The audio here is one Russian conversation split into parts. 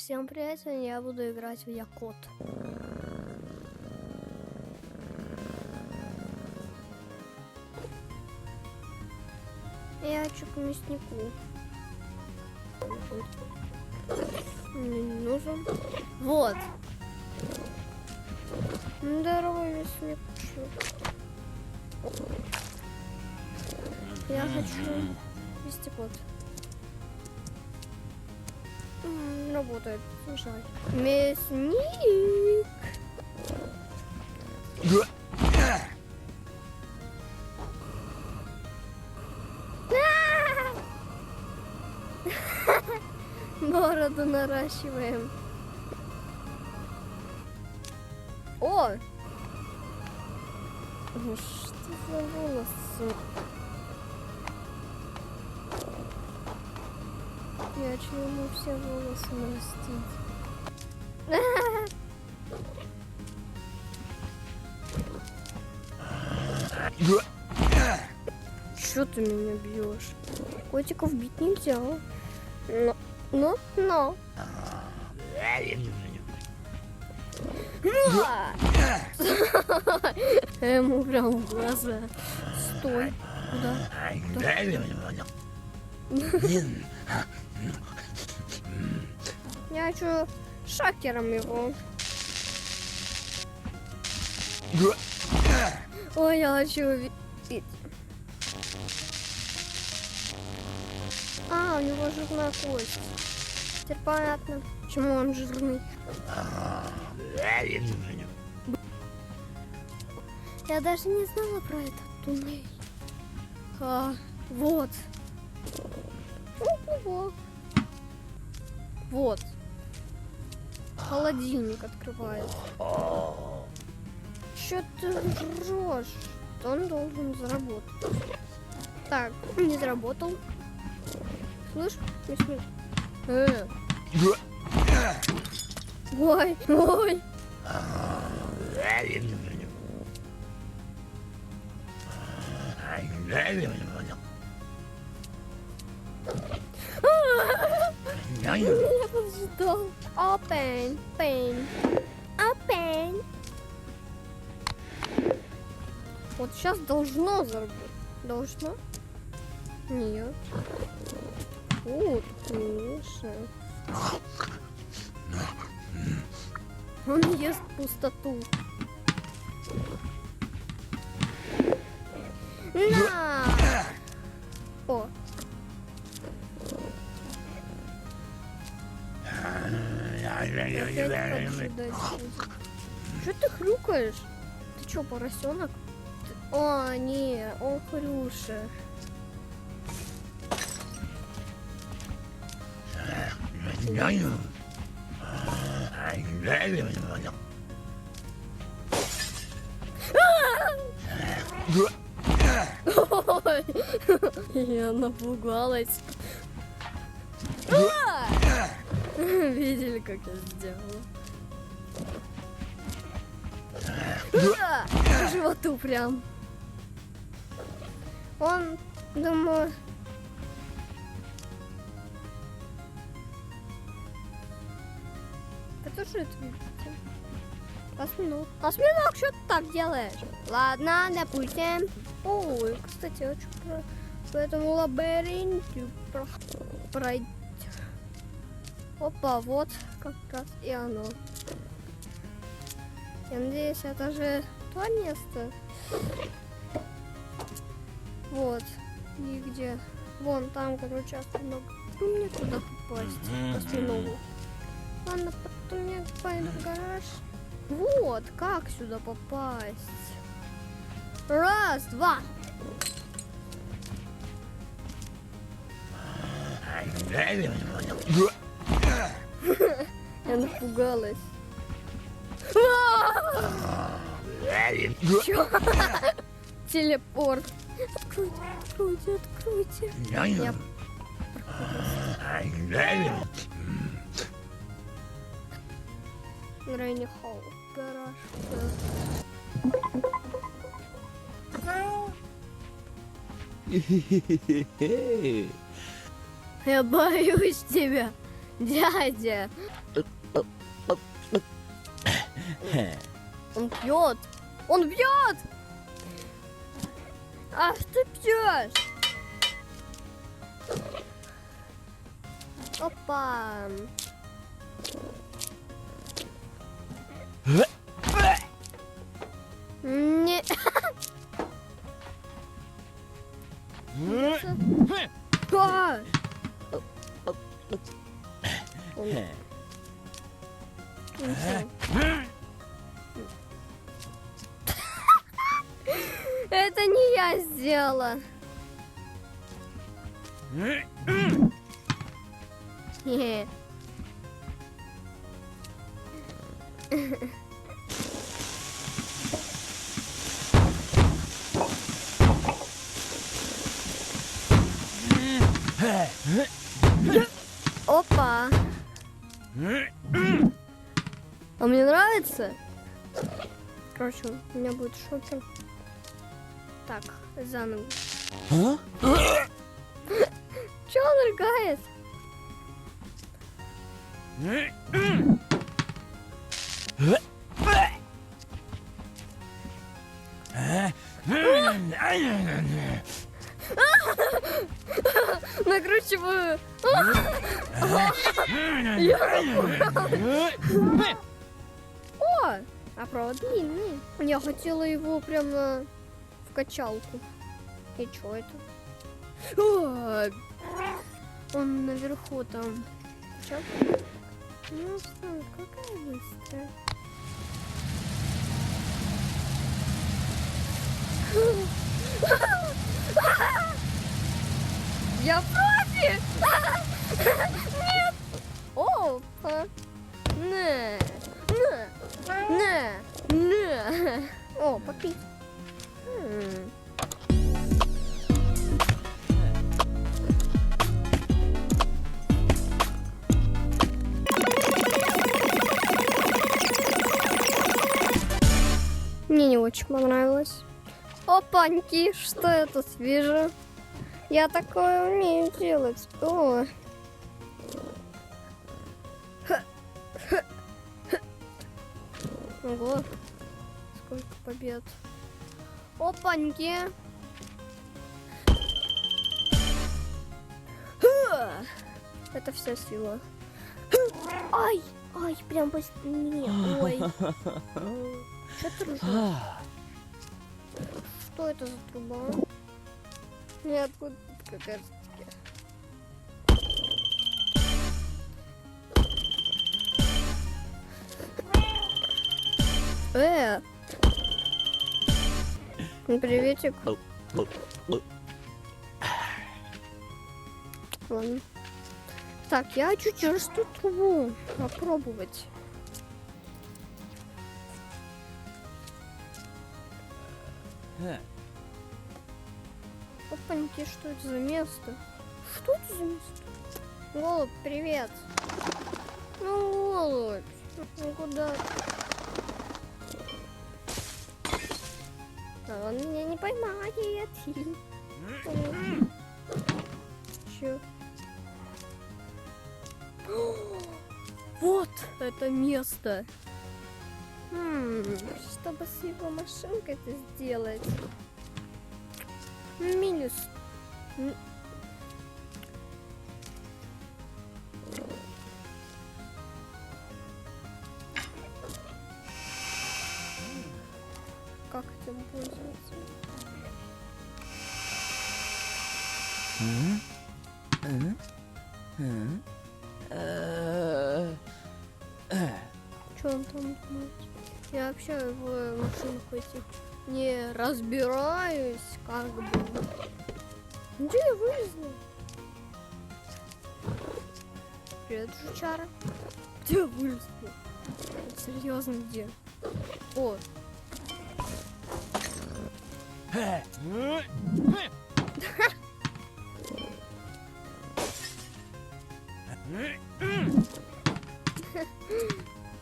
Всем привет, сегодня я буду играть в Якот. Я хочу к мяснику. Мне не нужен. Вот. Здорово, мясник. Я хочу вести кот. Не работает. Жаль. Мясник. Бороду наращиваем. О! Ну что за волосы? Я хочу ему все волосы нарастить. Чё ты меня бьешь? Котиков бить нельзя. Но. Ему прям в глаза. Стой. Куда? Я хочу шакером его. Ой, я хочу увидеть. А, у него жирная кость. Теперь понятно, почему он жирный. Я даже не знала про этот туннель. Вот. Вот. Холодильник открывает. Чё ты жрёшь? Он должен заработать. Так, не заработал. Слышь, мясник. Ой. Я поджидал. Open. Вот сейчас должно заработать. Должно? Нет. Вот, конечно. Он ест пустоту. На! О. Что ты хрюкаешь? Ты что, поросенок? О, не, он хрюша. Ой, я напугалась. Видели, как я сделала? По животу прям. Он, думаю... Это что это? Осьминог, что ты так делаешь? Ладно, допустим. Ой, кстати, я хочу по этому лабиринту пройти. Опа, вот как раз и оно. Я надеюсь, это же то место. Вот. И где? Вон там, короче, осьминог. Ну, мне туда попасть, осьминогу. Ладно, потом мне пойду в гараж. Вот, как сюда попасть? Раз, два. Я напугалась. Чё? Телепорт. Откройте. Я... Рейни Холл. Гараж. Я боюсь тебя. Дядя. Он пьет. Он пьет. Ах ты пьешь. Опа. Не. А! Это не я сделала. Хе. Опа. А мне нравится. Короче, у меня будет шокер. Так, заново. А? Че он рыгает? Накручиваю. О, а провод длинный. Я хотела его прямо в качалку. И что это? О, он наверху там. Чё? Ну что, какая быстрая. Я профи! Нет! Опа! Не! О, попить. Мне не очень понравилось. Опаньки, что я тут вижу? Я такое умею делать. О. Ого. Сколько побед. Опаньки. Это вся сила. Ай, ай, прям быстрее. Ой. Что ты ржешь? Что это за труба? Нет, откуда какая-то. Приветик. Ладно. Так, я хочу через ту трубу попробовать. Опаньки, что это за место? Что это за место? Голубь, привет. Ну, голубь, ну куда? А он меня не поймает. Чё? Вот это место. Чтобы с его машинкой это сделать. Минус. Как этим пользоваться? Что он там думает? Я вообще в машинах этих не разбираюсь, как бы. Где я вылезла? Привет, жучара. Где я вылезла? Серьезно, где? О.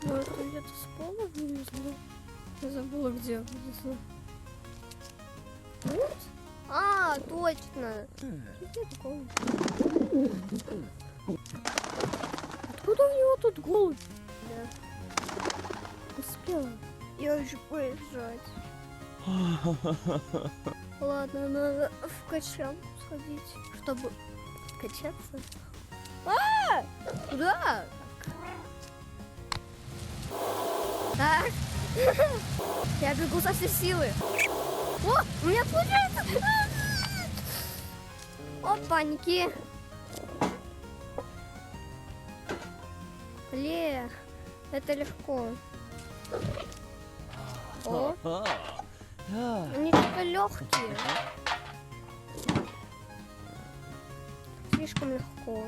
Может, он где-то с пола вылезла? Я забыла, где вылезла. Вот? А, точно. Где такое? Откуда у него тут голубь? Да. Успела. Я уже поезжать. Ладно, надо в качалку сходить, чтобы качаться. Куда? Так. Я бегу со всей силы. О, у меня получается. Опаньки. Это легко. О, они что-то легкие. Слишком легко.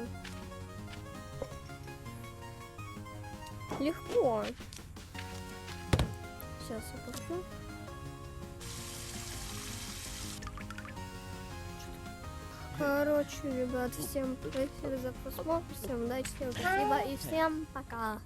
Легко. Сейчас я пущу. Короче, ребят, всем спасибо за просмотр, всем удачи, всем спасибо и всем пока.